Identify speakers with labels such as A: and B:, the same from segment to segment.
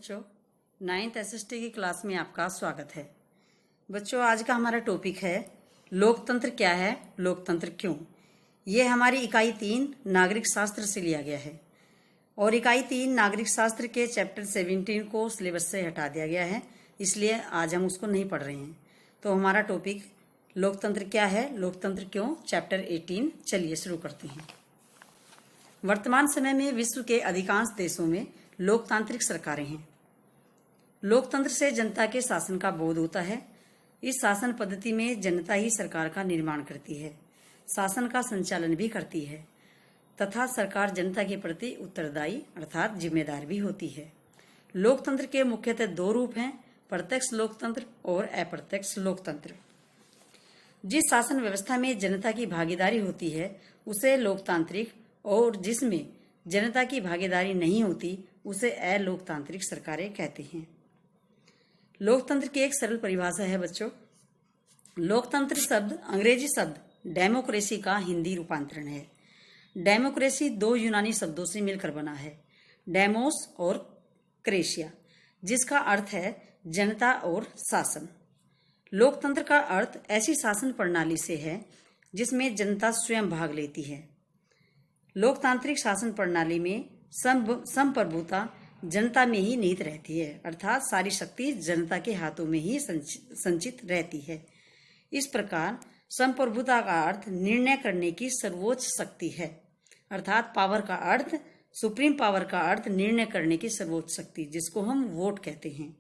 A: बच्चों, 9th SST की class में आपका स्वागत है। बच्चों, आज का हमारा टॉपिक है लोकतंत्र क्या है, लोकतंत्र क्यों। ये हमारी इकाई 3 नागरिक शास्त्र से लिया गया है और इकाई 3 नागरिक शास्त्र के चैप्टर 17 को सिलेबस से हटा दिया गया है, इसलिए आज हम उसको नहीं पढ़ रहे हैं। तो हमारा टॉपिक लोकतंत्र क्या है, लोकतंत्र क्यों, चैप्टर 18। चलिए शुरू करते हैं। वर्तमान समय में विश्व के अधिकांश देशों में लोकतांत्रिक सरकारें हैं। लोकतंत्र से जनता के शासन का बोध होता है। इस शासन पद्धति में जनता ही सरकार का निर्माण करती है, शासन का संचालन भी करती है तथा सरकार जनता के प्रति उत्तरदायी अर्थात जिम्मेदार भी होती है। लोकतंत्र के मुख्यतः 2 रूप हैं, प्रत्यक्ष लोकतंत्र और अप्रत्यक्ष लोकतंत्र। जिस शासन व्यवस्था में जनता की भागीदारी होती है उसे लोकतांत्रिक, और जिसमें जनता की भागीदारी नहीं होती उसे अलोकतांत्रिक सरकारें कहते हैं। लोकतंत्र की एक सरल परिभाषा है बच्चों। लोकतंत्र शब्द अंग्रेजी शब्द डेमोक्रेसी का हिंदी रूपांतरण है। डेमोक्रेसी 2 यूनानी शब्दों से मिलकर बना है, डेमोस और क्रेशिया, जिसका अर्थ है जनता और शासन। लोकतंत्र का अर्थ ऐसी शासन प्रणाली से है जिसमें जनता स्वयं भाग लेती है। लोकतांत्रिक शासन प्रणाली में संप्रभुता जनता में ही निहित रहती है, अर्थात सारी शक्ति जनता के हाथों में ही संचित रहती है। इस प्रकार संप्रभुता का अर्थ निर्णय करने की सर्वोच्च शक्ति है, अर्थात पावर का अर्थ, सुप्रीम पावर का अर्थ निर्णय करने की सर्वोच्च शक्ति, जिसको हम वोट कहते हैं।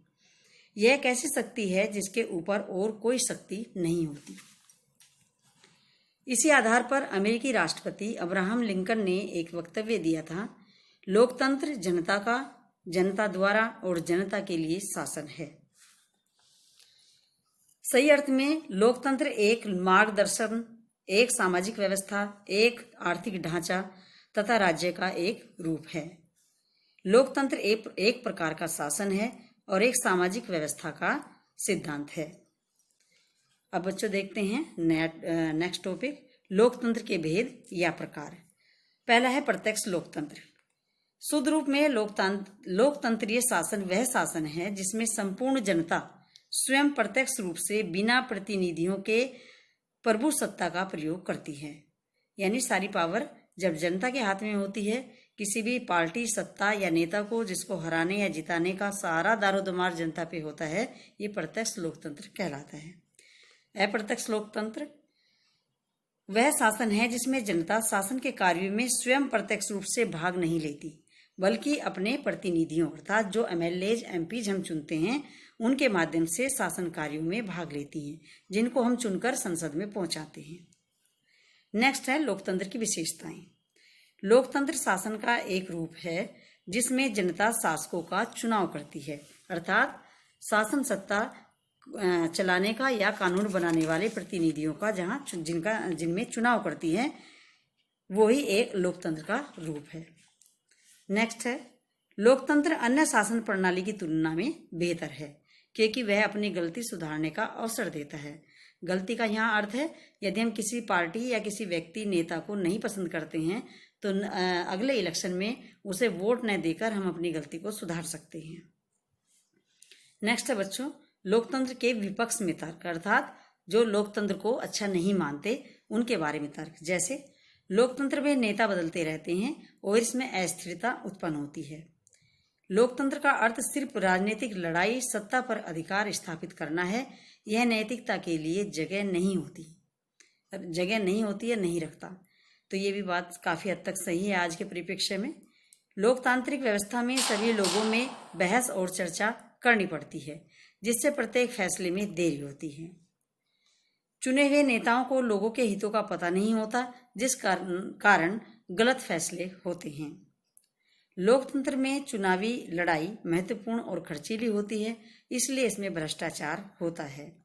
A: यह एक ऐसी शक्ति है जिसके ऊपर और कोई शक्ति नहीं होती। इसी आधार पर अमेरिकी राष्ट्रपति अब्राहम लिंकन ने एक वक्तव्य दिया था, लोकतंत्र जनता का, जनता द्वारा और जनता के लिए शासन है। सही अर्थ में लोकतंत्र एक मार्गदर्शन, एक सामाजिक व्यवस्था, एक आर्थिक ढांचा तथा राज्य का एक रूप है। लोकतंत्र एक प्रकार का शासन है और एक सामाजिक व्यवस्था का सिद्धांत है। अब बच्चों देखते हैं नेक्स्ट टॉपिक, लोकतंत्र के भेद या प्रकार। पहला है प्रत्यक्ष लोकतंत्र। शुद्ध रूप में लोकतंत्रीय शासन वह शासन है जिसमें संपूर्ण जनता स्वयं प्रत्यक्ष रूप से बिना प्रतिनिधियों के प्रभु सत्ता का प्रयोग करती है। यानी सारी पावर जब जनता के हाथ में होती है, किसी भी पार्टी, सत्ता या नेता को जिसको हराने या जिताने का सारा दारोदमार जनता पे होता है, ये प्रत्यक्ष लोकतंत्र कहलाता है। अप्रत्यक्ष लोकतंत्र वह शासन है जिसमें जनता शासन के कार्यों में स्वयं प्रत्यक्ष रूप से भाग नहीं लेती, बल्कि अपने प्रतिनिधियों अर्थात जो एमएलएज, एमपीज हम चुनते हैं, उनके माध्यम से शासन कार्यों में भाग लेती हैं, जिनको हम चुनकर संसद में पहुंचाते हैं। नेक्स्ट है लोकतंत्र की विशेषताएं। लोकतंत्र शासन का एक रूप है जिसमें जनता शासकों का चुनाव करती है, अर्थात शासन सत्ता चलाने का या कानून बनाने वाले प्रतिनिधियों का जिनमें चुनाव करती है, वो ही एक लोकतंत्र का रूप है। नेक्स्ट है लोकतंत्र अन्य शासन प्रणाली की तुलना में बेहतर है क्योंकि वह अपनी गलती सुधारने का अवसर देता है। गलती का यहाँ अर्थ है, यदि हम किसी पार्टी या किसी व्यक्ति, नेता को नहीं पसंद करते हैं तो अगले इलेक्शन में उसे वोट न देकर हम अपनी गलती को सुधार सकते हैं। नेक्स्ट है बच्चों लोकतंत्र के विपक्ष में तर्क, अर्थात जो लोकतंत्र को अच्छा नहीं मानते उनके बारे में तर्क। जैसे लोकतंत्र में नेता बदलते रहते हैं और इसमें अस्थिरता उत्पन्न होती है। लोकतंत्र का अर्थ सिर्फ राजनीतिक लड़ाई, सत्ता पर अधिकार स्थापित करना है। यह नैतिकता के लिए जगह नहीं होती या नहीं रखता। तो ये भी बात काफी हद तक सही है आज के परिप्रेक्ष्य में। लोकतांत्रिक व्यवस्था में सभी लोगों में बहस और चर्चा करनी पड़ती है, जिससे प्रत्येक फैसले में देरी होती है। चुने हुए नेताओं को लोगों के हितों का पता नहीं होता, जिस कारण गलत फैसले होते हैं। लोकतंत्र में चुनावी लड़ाई महत्वपूर्ण और खर्चीली होती है, इसलिए इसमें भ्रष्टाचार होता है।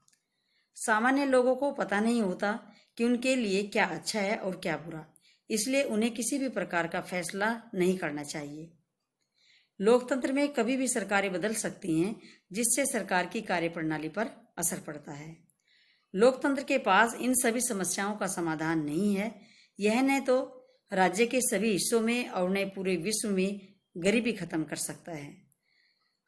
A: सामान्य लोगों को पता नहीं होता कि उनके लिए क्या अच्छा है और क्या बुरा, इसलिए उन्हें किसी भी प्रकार का फैसला नहीं करना चाहिए। लोकतंत्र में कभी भी सरकारें बदल सकती हैं, जिससे सरकार की कार्यप्रणाली पर असर पड़ता है। लोकतंत्र के पास इन सभी समस्याओं का समाधान नहीं है। यह न तो राज्य के सभी हिस्सों में और न पूरे विश्व में गरीबी खत्म कर सकता है।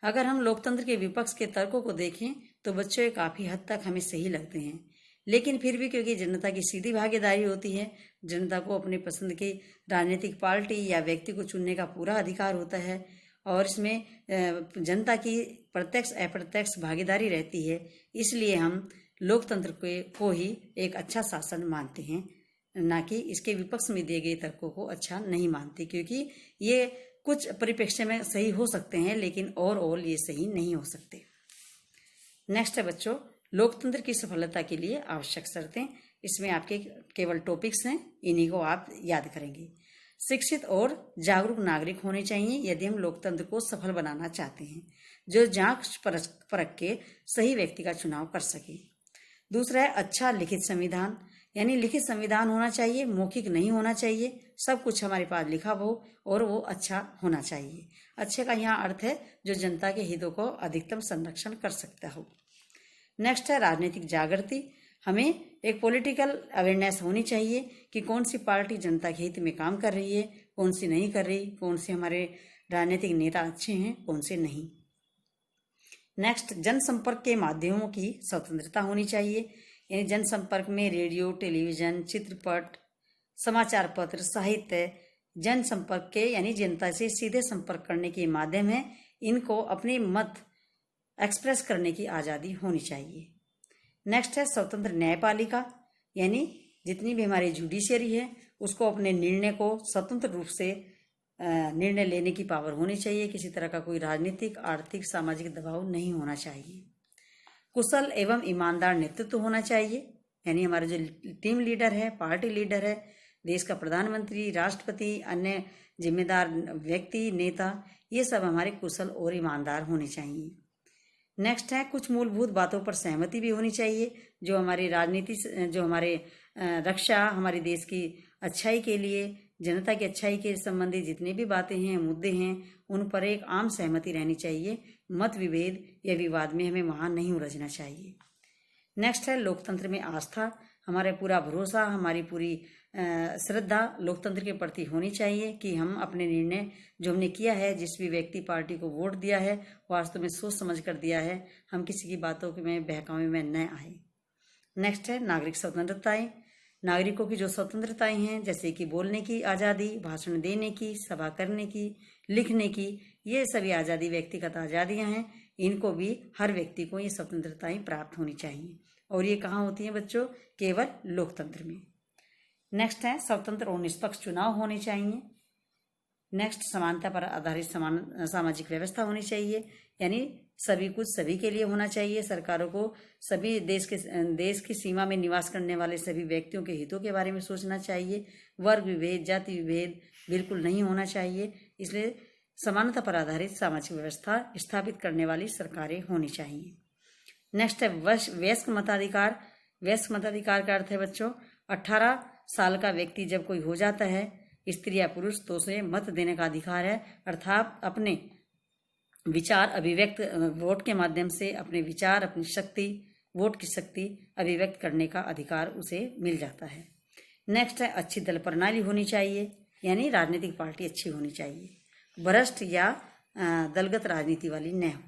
A: अगर हम लोकतंत्र के विपक्ष के तर्कों को देखें तो बच्चों ये काफ़ी हद तक हमें सही लगते हैं, लेकिन फिर भी क्योंकि जनता की सीधी भागीदारी होती है, जनता को अपनी पसंद की राजनीतिक पार्टी या व्यक्ति को चुनने का पूरा अधिकार होता है और इसमें जनता की प्रत्यक्ष अप्रत्यक्ष भागीदारी रहती है, इसलिए हम लोकतंत्र को ही एक अच्छा शासन मानते हैं, ना कि इसके विपक्ष में दिए गए तर्कों को अच्छा नहीं मानते, क्योंकि ये कुछ परिप्रेक्ष्य में सही हो सकते हैं लेकिन ओवरऑल ये सही नहीं हो सकते। नेक्स्ट है बच्चों, लोकतंत्र की सफलता के लिए आवश्यक शर्तें। इसमें आपके केवल टॉपिक्स हैं, इन्हीं को आप याद करेंगे। शिक्षित और जागरूक नागरिक होने चाहिए यदि हम लोकतंत्र को सफल बनाना चाहते हैं, जो जांच परख के सही व्यक्ति का चुनाव कर सके। दूसरा है अच्छा लिखित संविधान, यानी लिखित संविधान होना चाहिए, मौखिक नहीं होना चाहिए, सब कुछ हमारे पास लिखा हो और वो अच्छा होना चाहिए। अच्छे का यहाँ अर्थ है जो जनता के हितों को अधिकतम संरक्षण कर सकता हो। नेक्स्ट है राजनीतिक जागृति, हमें एक पॉलिटिकल अवेयरनेस होनी चाहिए कि कौन सी पार्टी जनता के हित में काम कर रही है, कौन सी नहीं कर रही, कौन से हमारे राजनीतिक नेता अच्छे हैं, कौन से नहीं। नेक्स्ट, जनसंपर्क के माध्यमों की स्वतंत्रता होनी चाहिए, यानी जनसंपर्क में रेडियो, टेलीविजन, चित्रपट, समाचार पत्र, साहित्य जनसंपर्क के यानी जनता से सीधे संपर्क करने के माध्यम है, इनको अपने मत एक्सप्रेस करने की आज़ादी होनी चाहिए। नेक्स्ट है स्वतंत्र न्यायपालिका, यानी जितनी भी हमारी जुडिशियरी है उसको अपने निर्णय को स्वतंत्र रूप से निर्णय लेने की पावर होनी चाहिए, किसी तरह का कोई राजनीतिक, आर्थिक, सामाजिक दबाव नहीं होना चाहिए। कुशल एवं ईमानदार नेतृत्व होना चाहिए, यानी हमारे जो टीम लीडर है, पार्टी लीडर है, देश का प्रधानमंत्री, राष्ट्रपति, अन्य जिम्मेदार व्यक्ति, नेता, ये सब हमारे कुशल और ईमानदार होने चाहिए। नेक्स्ट है कुछ मूलभूत बातों पर सहमति भी होनी चाहिए, जो हमारी राजनीति, जो हमारे रक्षा, हमारे देश की अच्छाई के लिए, जनता की अच्छाई के संबंधी जितनी भी बातें हैं, मुद्दे हैं, उन पर एक आम सहमति रहनी चाहिए। मत विभेद या विवाद में हमें वहाँ नहीं उलझना चाहिए। नेक्स्ट है लोकतंत्र में आस्था, हमारा पूरा भरोसा, हमारी पूरी श्रद्धा लोकतंत्र के प्रति होनी चाहिए कि हम अपने निर्णय जो हमने किया है, जिस भी व्यक्ति पार्टी को वोट दिया है, वास्तव में सोच समझ कर दिया है, हम किसी की बातों में बहकावे में न आए। नेक्स्ट है नागरिक स्वतंत्रताएं, नागरिकों की जो स्वतंत्रताएं हैं, जैसे कि बोलने की आज़ादी, भाषण देने की, सभा करने की, लिखने की, ये सभी आज़ादी व्यक्तिगत आज़ादियाँ हैं, इनको भी हर व्यक्ति को ये स्वतंत्रताएं प्राप्त होनी चाहिए। और ये कहाँ होती हैं बच्चों? केवल लोकतंत्र में। नेक्स्ट है स्वतंत्र और निष्पक्ष चुनाव होने चाहिए। नेक्स्ट समानता पर आधारित सामाजिक व्यवस्था होनी चाहिए, यानी सभी कुछ सभी के लिए होना चाहिए। सरकारों को सभी देश की सीमा में निवास करने वाले सभी व्यक्तियों के हितों के बारे में सोचना चाहिए। वर्ग विभेद, जाति विभेद बिल्कुल नहीं होना चाहिए। इसलिए समानता पर आधारित सामाजिक व्यवस्था स्थापित करने वाली सरकारें होनी चाहिए। नेक्स्ट है वयस्क मताधिकार। वयस्क मताधिकार का अर्थ है बच्चों 18 साल का व्यक्ति जब कोई हो जाता है, स्त्री या पुरुष, तो उसे मत देने का अधिकार है, अर्थात अपने विचार अभिव्यक्त वोट के माध्यम से अपने विचार, अपनी शक्ति, वोट की शक्ति अभिव्यक्त करने का अधिकार उसे मिल जाता है। नेक्स्ट है अच्छी दल प्रणाली होनी चाहिए, यानी राजनीतिक पार्टी अच्छी होनी चाहिए, भ्रष्ट या दलगत राजनीति वाली न हो।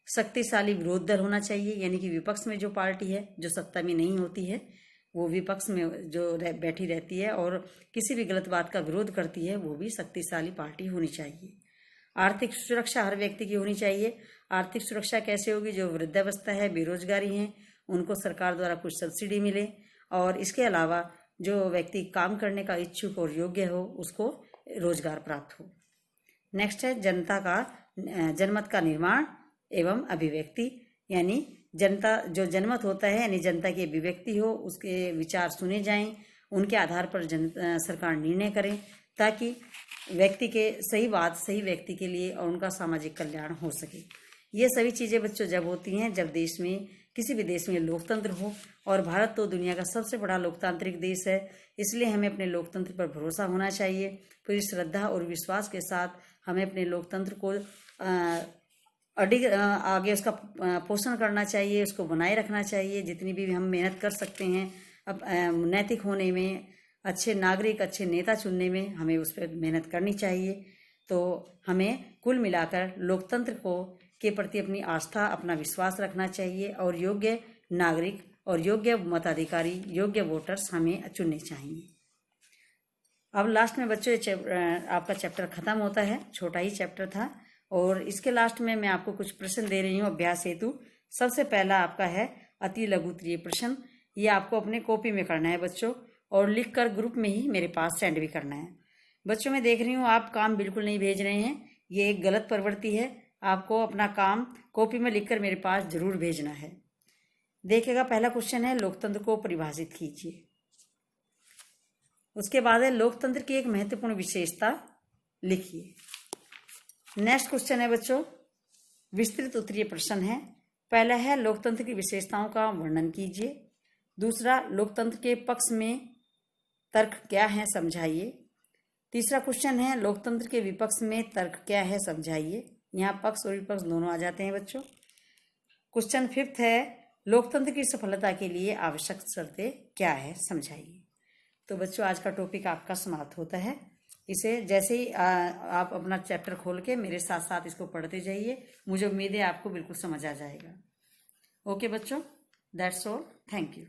A: शक्तिशाली विरोध दल होना चाहिए, यानी कि विपक्ष में जो पार्टी है जो सत्ता में नहीं होती है, वो विपक्ष में जो बैठी रहती है और किसी भी गलत बात का विरोध करती है, वो भी शक्तिशाली पार्टी होनी चाहिए। आर्थिक सुरक्षा हर व्यक्ति की होनी चाहिए। आर्थिक सुरक्षा कैसे होगी? जो वृद्धावस्था है, बेरोजगारी हैं, उनको सरकार द्वारा कुछ सब्सिडी मिले, और इसके अलावा जो व्यक्ति काम करने का इच्छुक और योग्य हो उसको रोजगार प्राप्त हो। नेक्स्ट है जनता का जनमत का निर्माण एवं अभिव्यक्ति, यानी जनता जो जनमत होता है, यानी जनता की अभिव्यक्ति हो, उसके विचार सुने जाएं, उनके आधार पर सरकार निर्णय करे, ताकि व्यक्ति के सही बात सही व्यक्ति के लिए और उनका सामाजिक कल्याण हो सके। ये सभी चीज़ें बच्चों जब होती हैं जब देश में, किसी भी देश में लोकतंत्र हो, और भारत तो दुनिया का सबसे बड़ा लोकतांत्रिक देश है, इसलिए हमें अपने लोकतंत्र पर भरोसा होना चाहिए। पूरी श्रद्धा और विश्वास के साथ हमें अपने लोकतंत्र को आगे उसका पोषण करना चाहिए, उसको बनाए रखना चाहिए। जितनी भी हम मेहनत कर सकते हैं अब नैतिक होने में, अच्छे नागरिक, अच्छे नेता चुनने में, हमें उस पर मेहनत करनी चाहिए। तो हमें कुल मिलाकर लोकतंत्र को के प्रति अपनी आस्था, अपना विश्वास रखना चाहिए और योग्य नागरिक और योग्य मताधिकारी, योग्य वोटर्स हमें चुनने चाहिए। अब लास्ट में बच्चों आपका चैप्टर खत्म होता है, छोटा ही चैप्टर था। और इसके लास्ट में मैं आपको कुछ प्रश्न दे रही हूँ अभ्यास हेतु। सबसे पहला आपका है अति लघु उत्तरीय प्रश्न। ये आपको अपने कॉपी में करना है बच्चों, और लिखकर ग्रुप में ही मेरे पास सेंड भी करना है। बच्चों मैं देख रही हूँ आप काम बिल्कुल नहीं भेज रहे हैं, ये एक गलत प्रवृत्ति है। आपको अपना काम कॉपी में लिखकर मेरे पास जरूर भेजना है। देखिएगा, पहला क्वेश्चन है लोकतंत्र को परिभाषित कीजिए। उसके बाद है लोकतंत्र की एक महत्वपूर्ण विशेषता लिखिए। नेक्स्ट क्वेश्चन है बच्चों विस्तृत उत्तरीय प्रश्न है। पहला है लोकतंत्र की विशेषताओं का वर्णन कीजिए। दूसरा, लोकतंत्र के पक्ष में तर्क क्या है समझाइए। तीसरा क्वेश्चन है लोकतंत्र के विपक्ष में तर्क क्या है समझाइए। यहाँ पक्ष और विपक्ष दोनों आ जाते हैं बच्चों। क्वेश्चन फिफ्थ है लोकतंत्र की सफलता के लिए आवश्यक शर्तें क्या है समझाइए। तो बच्चों आज का टॉपिक आपका समाप्त होता है। इसे जैसे ही आप अपना चैप्टर खोल के मेरे साथ साथ इसको पढ़ते जाइए, मुझे उम्मीद है आपको बिल्कुल समझ आ जाएगा। ओके बच्चों, दैट्स ऑल, थैंक यू।